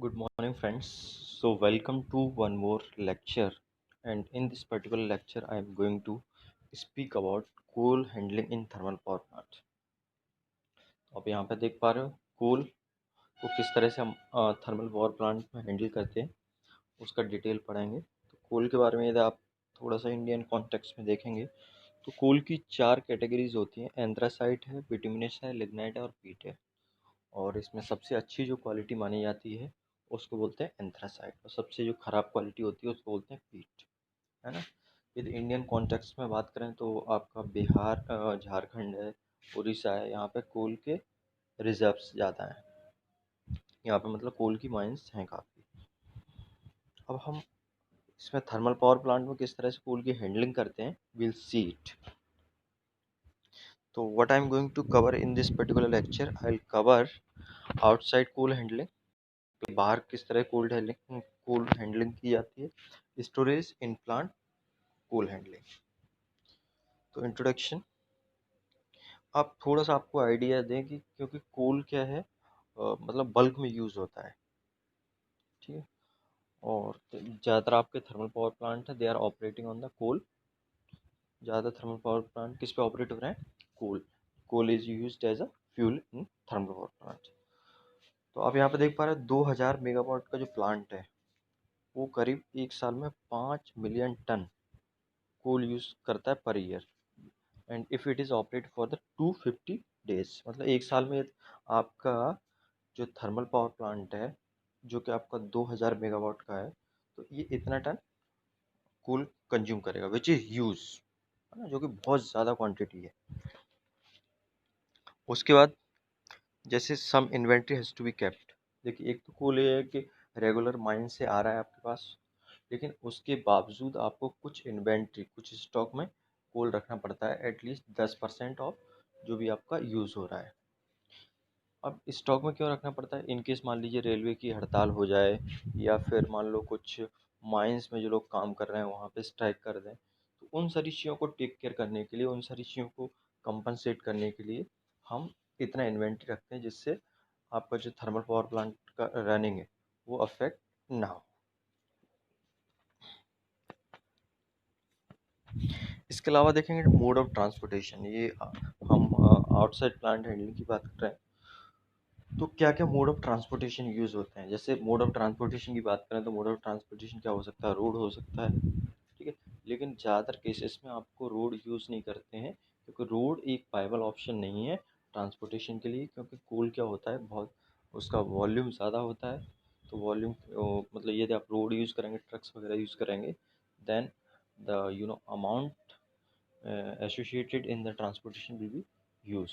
Good morning, friends. So, welcome to one more lecture. And in this particular lecture, I am going to speak about coal handling in thermal power plant. आप यहाँ पे देख पा रहे हो कोल को किस तरह से हम थर्मल पावर प्लांट में हैंडल करते हैं, उसका डिटेल पढ़ेंगे। तो कोल के बारे में यदि आप थोड़ा सा इंडियन कॉन्टेक्स्ट में देखेंगे तो कोल की 4 कैटेगरीज होती हैं। एंथ्रासाइट है, बिटुमिनस है, लिग्नाइट है और पीट है। और इसमें सबसे अच्छी जो क्वालिटी मानी जाती है उसको बोलते हैं एंथ्रासाइट, और सबसे जो खराब क्वालिटी होती है उसको बोलते हैं पीट, है ना। यदि इंडियन कॉन्टेक्स्ट में बात करें तो आपका बिहार, झारखंड है, उड़ीसा है, यहाँ पे कोल के रिजर्व्स ज़्यादा हैं। यहाँ पे मतलब कोल की माइंस हैं काफ़ी। अब हम इसमें थर्मल पावर प्लांट में किस तरह से कोल की हैंडलिंग करते हैं, विल सी इट। तो what I am going to cover in this particular lecture, I will cover outside coal handling, बाहर किस तरह कोल हैंडलिंग की जाती है, storage in plant coal handling. तो इंट्रोडक्शन, आप थोड़ा सा आपको आइडिया दें कि क्योंकि कोल क्या है, मतलब बल्क में यूज़ होता है, ठीक है। और ज़्यादातर आपके थर्मल पावर प्लांट है, they are operating on the coal. ज़्यादा थर्मल पावर प्लांट किस पे ऑपरेट हो रहे हैं, coal. Coal is used as a fuel in thermal power plant. तो आप यहाँ पे देख पा रहे हैं 2000 मेगावाट का जो प्लांट है वो करीब एक साल में 5 मिलियन टन कोल यूज़ करता है per year. And if it is operate for the 250 days, मतलब एक साल में आपका जो थर्मल पावर प्लांट है जो कि आपका 2000 मेगावाट का है, तो ये इतना टन कोल कंज्यूम करेगा, विच इज़ ह्यूज, है ना, जो कि बहुत ज़्यादा क्वांटिटी है। उसके बाद जैसे some inventory has to be kept. देखिए, एक तो कोल ये है कि रेगुलर माइन से आ रहा है आपके पास, लेकिन उसके बावजूद आपको कुछ इन्वेंट्री, कुछ स्टॉक में कोल रखना पड़ता है, एटलीस्ट 10% ऑफ जो भी आपका यूज़ हो रहा है। अब स्टॉक में क्यों रखना पड़ता है, इनकेस मान लीजिए रेलवे की हड़ताल हो जाए, या फिर मान लो कुछ माइंस में जो लोग काम कर रहे हैं वहाँ पे स्ट्राइक कर दें, तो उन सारी चीज़ों को टेक केयर करने के लिए, उन सारी चीज़ों को कंपनसेट करने के लिए हम इतना इन्वेंट्री रखते हैं जिससे आपका जो थर्मल पावर प्लांट का रनिंग है वो अफेक्ट ना हो। इसके अलावा देखेंगे मोड ऑफ ट्रांसपोर्टेशन, ये हम आउटसाइड प्लांट हैंडलिंग की बात कर रहे हैं, तो क्या क्या मोड ऑफ ट्रांसपोर्टेशन यूज़ होते हैं। जैसे मोड ऑफ ट्रांसपोर्टेशन की बात करें तो मोड ऑफ ट्रांसपोर्टेशन क्या हो सकता है, रोड हो सकता है, ठीक है। लेकिन ज़्यादातर केसेस में आपको रोड यूज़ नहीं करते हैं, क्योंकि रोड एक वायबल ऑप्शन नहीं है ट्रांसपोर्टेशन के लिए, क्योंकि कोल क्या होता है, बहुत उसका वॉल्यूम ज़्यादा होता है। तो वॉल्यूम मतलब यदि आप रोड यूज़ करेंगे, ट्रक्स वगैरह यूज़ करेंगे, then the amount associated in the transportation will be use.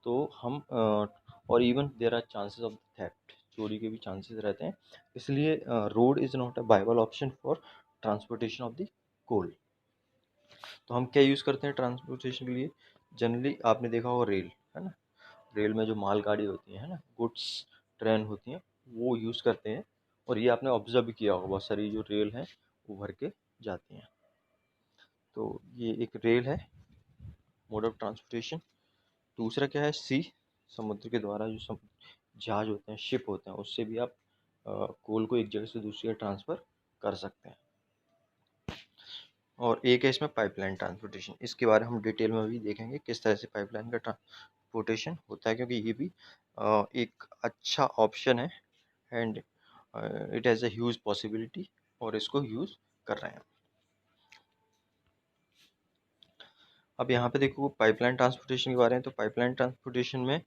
तो हम और even there are chances of theft, चोरी के भी चांसेस रहते हैं, इसलिए road is not a viable option for transportation of the coal. तो हम क्या यूज़ करते हैं ट्रांसपोर्टेशन के लिए, जनरली आपने देखा होगा रेल, है ना। रेल में जो मालगाड़ी होती है ना, गुड्स ट्रेन होती हैं, वो यूज़ करते हैं। और ये आपने ऑब्जर्व भी किया होगा, बहुत सारी जो रेल हैं वो भर के जाती हैं। तो ये एक रेल है, मोड ऑफ ट्रांसपोर्टेशन। दूसरा क्या है, सी, समुद्र के द्वारा जो जहाज होते हैं, शिप होते हैं, उससे भी आप कोल को एक जगह से दूसरी जगह ट्रांसफ़र कर सकते हैं। और एक है इसमें पाइपलाइन ट्रांसपोर्टेशन, इसके बारे में हम डिटेल में भी देखेंगे किस तरह से पाइपलाइन का ट्रांसपोर्टेशन होता है, क्योंकि ये भी एक अच्छा ऑप्शन है, and it has a huge possibility, और इसको यूज़ कर रहे हैं। अब यहाँ पे देखो पाइपलाइन ट्रांसपोर्टेशन के बारे में, तो पाइपलाइन ट्रांसपोर्टेशन में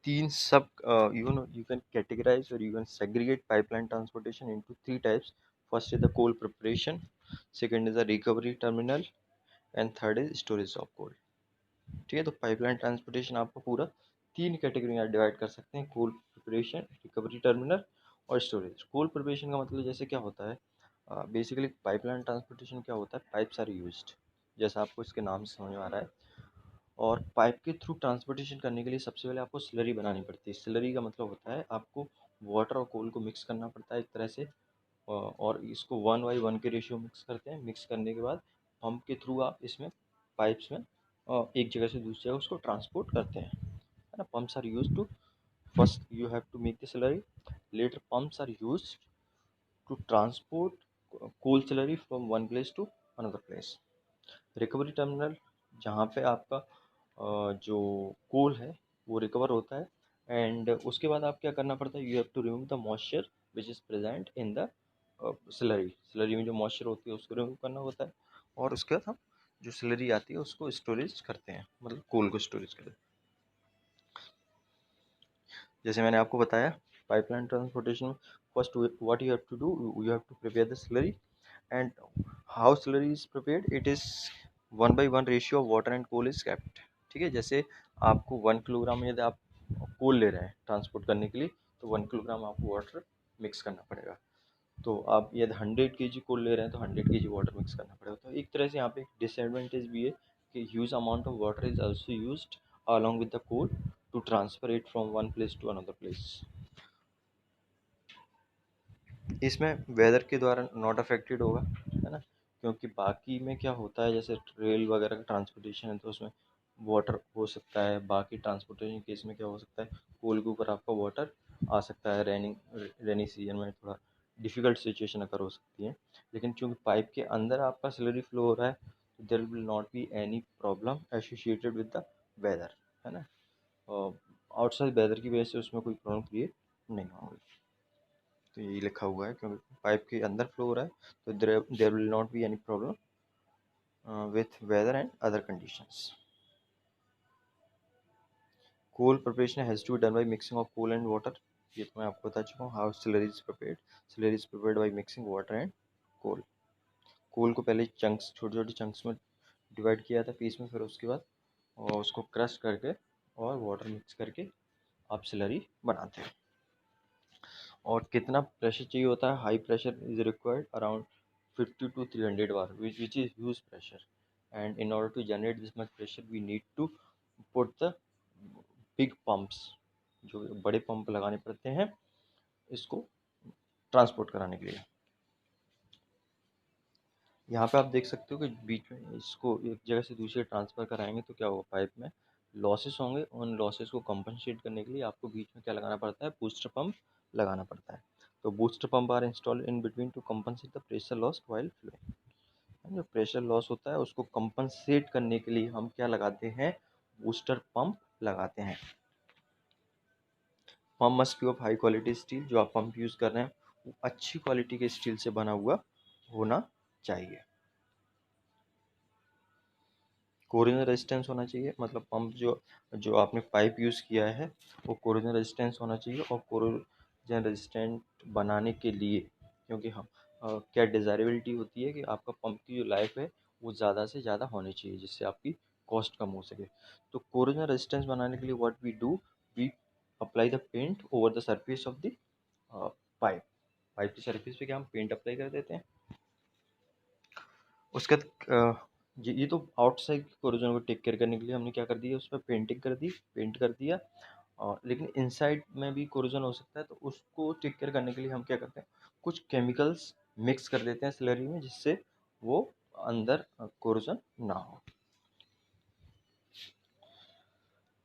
तीन सब you can categorize or you can segregate pipeline transportation into three types. First is the coal preparation, second is the recovery terminal, and third is storage of coal. ठीक है, तो पाइपलाइन ट्रांसपोर्टेशन आपको पूरा तीन category में divide कर सकते हैं, कोल प्रिपरेशन, रिकवरी टर्मिनल और स्टोरेज। कोल प्रिपरेशन का मतलब जैसे क्या होता है, बेसिकली पाइपलाइन ट्रांसपोर्टेशन क्या होता है, पाइप्स आर यूज्ड, जैसा आपको इसके नाम से समझ में आ रहा है। और पाइप के थ्रू ट्रांसपोर्टेशन करने के लिए सबसे पहले आपको स्लरी बनानी पड़ती है। स्लरी का मतलब होता है आपको वाटर और कोल को मिक्स करना पड़ता है एक तरह से, और इसको 1:1 के रेशियो मिक्स करते हैं। मिक्स करने के बाद पंप के थ्रू आप इसमें पाइप्स में एक जगह से दूसरी जगह उसको ट्रांसपोर्ट करते हैं, है ना। Pumps are use to First you have to make the slurry. Later pumps are used to transport coal slurry from one place to another place. Recovery terminal, जहाँ पे आपका जो कोल है वो रिकवर होता है, एंड उसके बाद आप क्या करना पड़ता है, you have to remove the moisture which is present in the slurry. Slurry में जो मॉइस्चर होती है उसको रिमूव करना होता है, और उसके बाद हम जो स्लरी आती है उसको स्टोरेज करते हैं, मतलब कोल को स्टोरेज करते हैं। जैसे मैंने आपको बताया pipeline transportation, first what you have to do, you have to prepare the slurry, and how slurry is prepared, it is 1:1 ratio of water and coal is kept। ठीक है, जैसे आपको 1 किलोग्राम, यदि आप कोल ले रहे हैं ट्रांसपोर्ट करने के लिए, तो 1 किलोग्राम आपको वाटर मिक्स करना पड़ेगा। तो आप यदि 100 kg कोल ले रहे हैं तो 100 kg वाटर मिक्स करना पड़ेगा। तो एक तरह से यहाँ पे एक डिसएडवांटेज भी है कि huge amount of water is also used along with the coal to transfer it from one place to another place। इसमें वेदर के द्वारा नॉट अफेक्टेड होगा, है ना, क्योंकि बाकी में क्या होता है, जैसे रेल वगैरह का ट्रांसपोर्टेशन है तो उसमें वाटर हो सकता है, बाकी ट्रांसपोर्टेशन केस में क्या हो सकता है, कोल के ऊपर आपका वाटर आ सकता है, रेनी सीजन में थोड़ा डिफ़िकल्ट सिचुएशन अगर हो सकती है। लेकिन चूंकि पाइप के अंदर आपका स्लरी फ्लो हो रहा है, तो there will not be any problem associated with the weather, है ना, आउटसाइड वेदर की वजह से उसमें कोई प्रॉब्लम क्रिएट नहीं होगी। तो यही लिखा हुआ है, क्योंकि पाइप के अंदर फ्लो हो रहा है, तो there will not be any problem with weather and other conditions. Coal preparation has to be done by mixing of coal and water. ये तो मैं आपको बता चुका हूँ, how slurry is prepared. Slurry is prepared by mixing water and coal. Coal को पहले chunks, छोटे छोटे चंक्स में डिवाइड किया था पीस में, फिर उसके बाद और उसको क्रश करके और वाटर मिक्स करके आप स्लरी बनाते हैं। और कितना प्रेशर चाहिए होता है, high pressure is required around 50 to 300 bar, which is huge pressure, and in order to generate this much pressure we need to put the big pumps, जो बड़े पंप लगाने पड़ते हैं इसको ट्रांसपोर्ट कराने के लिए। यहाँ पे आप देख सकते हो कि बीच में इसको एक जगह से दूसरी ट्रांसफ़र कराएंगे तो क्या होगा, पाइप में लॉसेस होंगे, उन लॉसेस को कंपनसेट करने के लिए आपको बीच में क्या लगाना पड़ता है, बूस्टर पंप लगाना पड़ता है। तो booster pump are installed in between to compensate the pressure loss while flowing. जो प्रेशर लॉस होता है उसको कंपनसेट करने के लिए हम क्या लगाते हैं, बूस्टर पंप लगाते हैं। Pump must be of high quality steel, जो आप पंप यूज़ कर रहे हैं वो अच्छी क्वालिटी के स्टील से बना हुआ होना चाहिए। कोरोजन रेजिस्टेंस होना चाहिए, मतलब पंप जो जो आपने पाइप यूज़ किया है वो कोरोजन रेजिस्टेंस होना चाहिए। और कोरोजन रेजिस्टेंट बनाने के लिए, क्योंकि हम क्या डिज़ायरेबिलिटी होती है कि आपका पंप की जो लाइफ है वो ज़्यादा से ज़्यादा होनी चाहिए, जिससे आपकी कॉस्ट कम हो सके। तो कोरोजन रेजिस्टेंस बनाने के लिए what we do, we apply the paint over the surface of the pipe. Pipe की सरफेस पे क्या हम पेंट अप्लाई कर देते हैं। उसके बाद ये तो आउटसाइड कोरोजन को टेक केयर करने के लिए हमने क्या कर दिया, उस पर पेंटिंग कर दी, पेंट कर दिया। और लेकिन इनसाइड में भी कोरोजन हो सकता है, तो उसको टेक केयर करने के लिए हम क्या करते हैं, कुछ केमिकल्स मिक्स कर देते हैं स्लरी में, जिससे वो अंदर कोरोजन ना हो।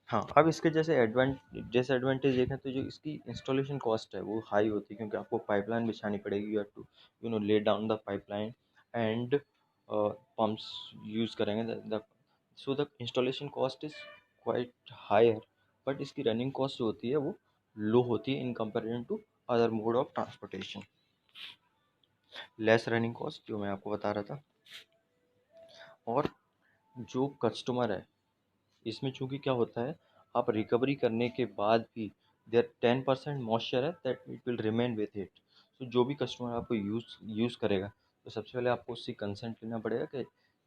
हाँ, अब इसके जैसे डिसएडवांटेज देखें तो जो इसकी इंस्टॉलेशन कॉस्ट है वो हाई होती है, क्योंकि आपको पाइपलाइन बिछानी पड़ेगी, you have to lay down the pipeline and pumps use करेंगे the so the installation cost is quite higher, but इसकी रनिंग कॉस्ट जो होती है वो लो होती है in comparison to other mode of transportation. Less running cost जो मैं आपको बता रहा था। और जो कस्टमर है, इसमें चूंकि क्या होता है, आप रिकवरी करने के बाद भी देयर 10% मॉइस्चर है that it will remain with it. तो जो भी कस्टमर आपको यूज़ करेगा, तो सबसे पहले आपको उससे कंसेंट लेना पड़ेगा कि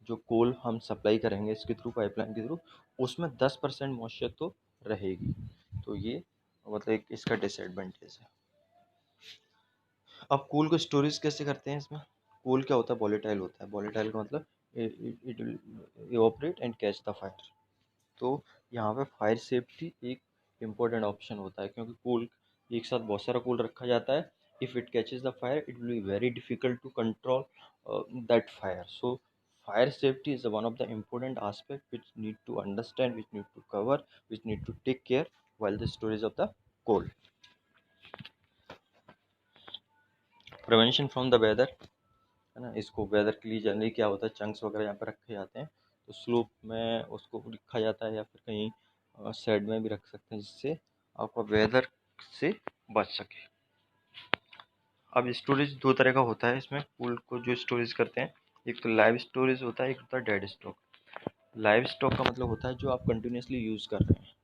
जो कोल हम सप्लाई करेंगे इसके थ्रू, पाइपलाइन के थ्रू, उसमें 10% मॉइस्चर तो रहेगी। तो ये मतलब एक इसका डिसएडवांटेज है। अब कोल को स्टोरेज कैसे करते हैं इसमें। कोल क्या होता है, वॉलेटाइल होता है। वॉलेटाइल का मतलब it will evaporate and catch the fire. तो यहाँ पे फायर सेफ्टी एक इम्पोर्टेंट ऑप्शन होता है, क्योंकि कोल एक साथ बहुत सारा कोल रखा जाता है। If it catches the fire it will be very difficult to control that fire. So fire safety is one of the important aspect which need to understand, which need to cover, which need to take care while the storage of the coal. Prevention from the weather, है ना, इसको weather के लिए generally क्या होता है, chunks वगैरह यहाँ पर रखे जाते हैं, तो स्लोप में उसको रखा जाता है या फिर कहीं साइड में भी रख सकते हैं, जिससे आपका वेदर से बच सके। अब स्टोरेज दो तरह का होता है इसमें, कूल को जो स्टोरेज करते हैं, एक तो लाइव स्टोरेज होता है, एक होता है डेड स्टॉक। लाइव स्टॉक का मतलब होता है जो आप कंटिन्यूसली यूज़ कर रहे हैं।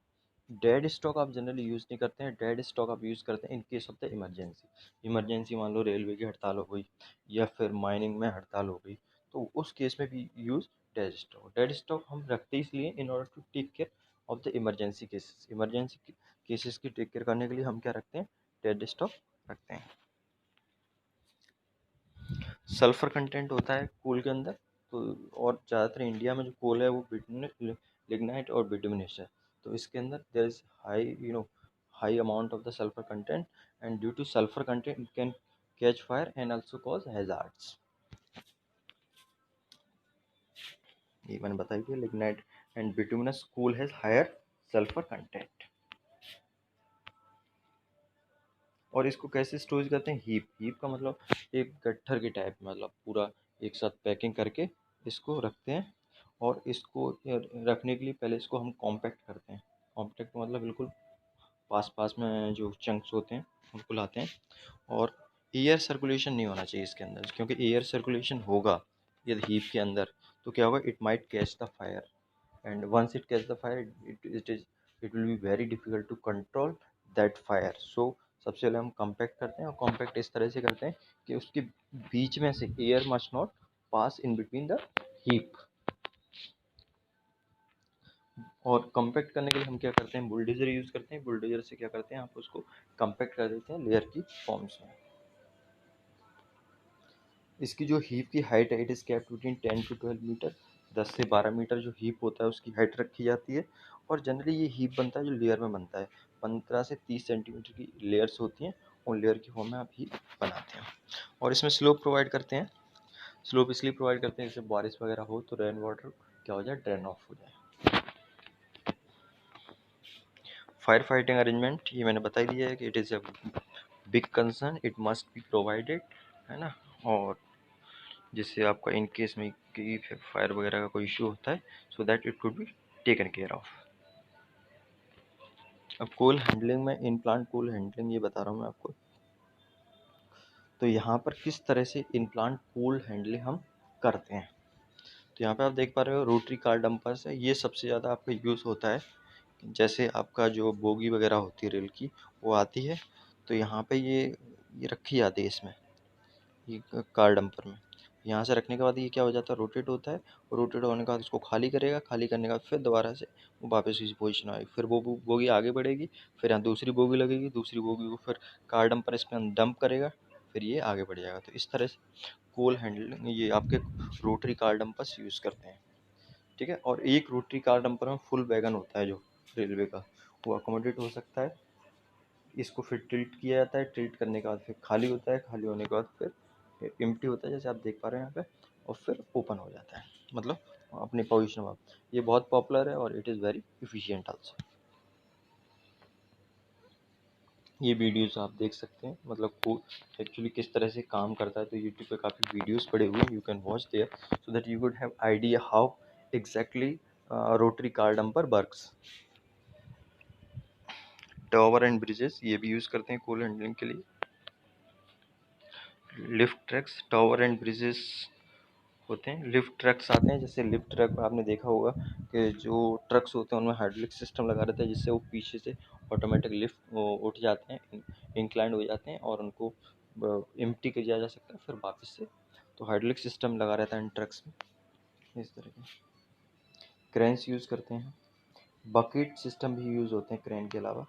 डेड स्टॉक आप जनरली यूज़ नहीं करते हैं, डेड स्टॉक आप यूज़ करते हैं in case of the emergency. Emergency मान लो रेलवे की हड़ताल हो गई या फिर माइनिंग में हड़ताल हो गई, तो उस केस में भी use dead stock. Dead stock हम रखते इसलिए in order to take care of the emergency cases. Emergency cases की टेक केयर करने के लिए हम क्या रखते हैं, डेड स्टॉक रखते हैं। सल्फर कंटेंट होता है कोल के अंदर, तो और ज़्यादातर इंडिया में जो कोल है वो लिग्नाइट और बिटुमिनस है, तो इसके अंदर there is high high amount of the sulphur content, and due to sulphur content it can catch fire and also cause hazards. ये मैंने बताई थी, lignite and bituminous coal has higher sulphur content. और इसको कैसे स्टोरेज करते हैं, heap. Heap का मतलब एक गट्ठर के टाइप, मतलब पूरा एक साथ पैकिंग करके इसको रखते हैं, और इसको रखने के लिए पहले इसको हम कॉम्पैक्ट करते हैं। कॉम्पैक्ट मतलब बिल्कुल पास पास में जो चंक्स होते हैं उनको लाते हैं, और एयर सर्कुलेशन नहीं होना चाहिए इसके अंदर, क्योंकि एयर सर्कुलेशन होगा यदि हीप के अंदर, तो क्या होगा, it might catch the fire, and once it catch the fire it will be very difficult to control that fire. So सबसे पहले हम कॉम्पैक्ट करते हैं, और कॉम्पैक्ट इस तरह से करते हैं कि उसके बीच में से air must not pass in between the heap. और कॉम्पैक्ट करने के लिए हम क्या करते हैं, बुलडोजर यूज़ करते हैं। बुलडोजर से क्या करते हैं, आप उसको कॉम्पैक्ट कर देते हैं लेयर की फॉर्म्स में। इसकी जो हीप की हाइट है, it is kept between 10 to 12 metre. 10 से 12 मीटर जो हीप होता है उसकी हाइट रखी जाती है, और जनरली ये हीप बनता है जो लेयर में बनता है। 15 से 30 सेंटीमीटर की लेयर्स होती हैं, और लेयर की फॉर्म में आप हीप बनाते हैं। और इसमें स्लोप प्रोवाइड करते हैं। स्लोप इसलिए प्रोवाइड करते हैं, जैसे बारिश वगैरह हो तो रेन वाटर क्या हो जाए, ड्रेन ऑफ हो जाए। फायर फाइटिंग अरेंजमेंट, ये मैंने बता ही दिया है कि it is a big concern, it must be provided, है ना। और जिससे आपका इन केस में कि फायर वगैरह का कोई इशू होता है, so that it could be taken care of. अब कोल हैंडलिंग में, इन प्लांट कोल हैंडलिंग ये बता रहा हूँ मैं आपको। तो यहाँ पर किस तरह से इन प्लांट कोल हैंडलिंग हम करते हैं, तो यहाँ पे आप देख पा रहे हो रोटरी कार डंपर्स है, ये सबसे ज़्यादा आपका यूज़ होता है। जैसे आपका जो बोगी वगैरह होती है रेल की, वो आती है, तो यहाँ पे ये रखी जाती है इसमें, ये कार डंपर में। यहाँ से रखने के बाद ये क्या हो जाता है, रोटेट होता है, और रोटेट होने के बाद उसको खाली करेगा, खाली करने के बाद फिर दोबारा से वो वापस इसी पोजीशन आएगी, फिर वो बोगी आगे बढ़ेगी, फिर यहाँ दूसरी बोगी लगेगी, दूसरी बोगी को फिर कार डंपर इसमें डंप करेगा, फिर ये आगे बढ़ जाएगा। तो इस तरह से कोल हैंडलिंग ये आपके रोटरी कार डंपर्स यूज़ करते हैं, ठीक है। और एक रोटरी कार डंपर में फुल वैगन होता है जो रेलवे का, वो अकोमोडेट हो सकता है। इसको फिर टिल्ट किया जाता है, टिल्ट करने के बाद फिर खाली होता है, खाली होने के बाद फिर एम्प्टी होता है, जैसे आप देख पा रहे हैं यहाँ पे, और फिर ओपन हो जाता है, मतलब अपनी पोजीशन में। ये बहुत पॉपुलर है और it is very efficient also. ये वीडियोस आप देख सकते हैं, मतलब को एक्चुअली किस तरह से काम करता है, तो यूट्यूब पे काफ़ी वीडियोस पड़े हुए हैं, you can watch there so that you would have idea how exactly rotary car dumper works. Tower and bridges ये भी यूज़ करते हैं कोल हैंडलिंग के लिए। Lift trucks, tower and bridges होते हैं। लिफ्ट ट्रक्स आते हैं, जैसे लिफ्ट ट्रक आपने देखा होगा कि जो ट्रक्स होते हैं उनमें हाइड्रोलिक सिस्टम लगा रहता है, जिससे वो पीछे से ऑटोमेटिक लिफ्ट उठ जाते हैं, इंक्लाइंड हो जाते हैं, और उनको एम्प्टी किया जा सकता है फिर वापस से। तो हाइड्रोलिक सिस्टम लगा रहता है इन ट्रक्स में। इस तरह के क्रेन्स यूज़ करते हैं, बकेट सिस्टम भी यूज़ होते हैं क्रेन के अलावा।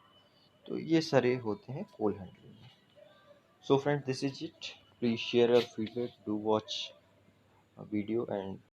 तो ये सारे होते हैं कोल हैंडलिंग में। So friends, this is it. Please share your feedback. Do watch a video and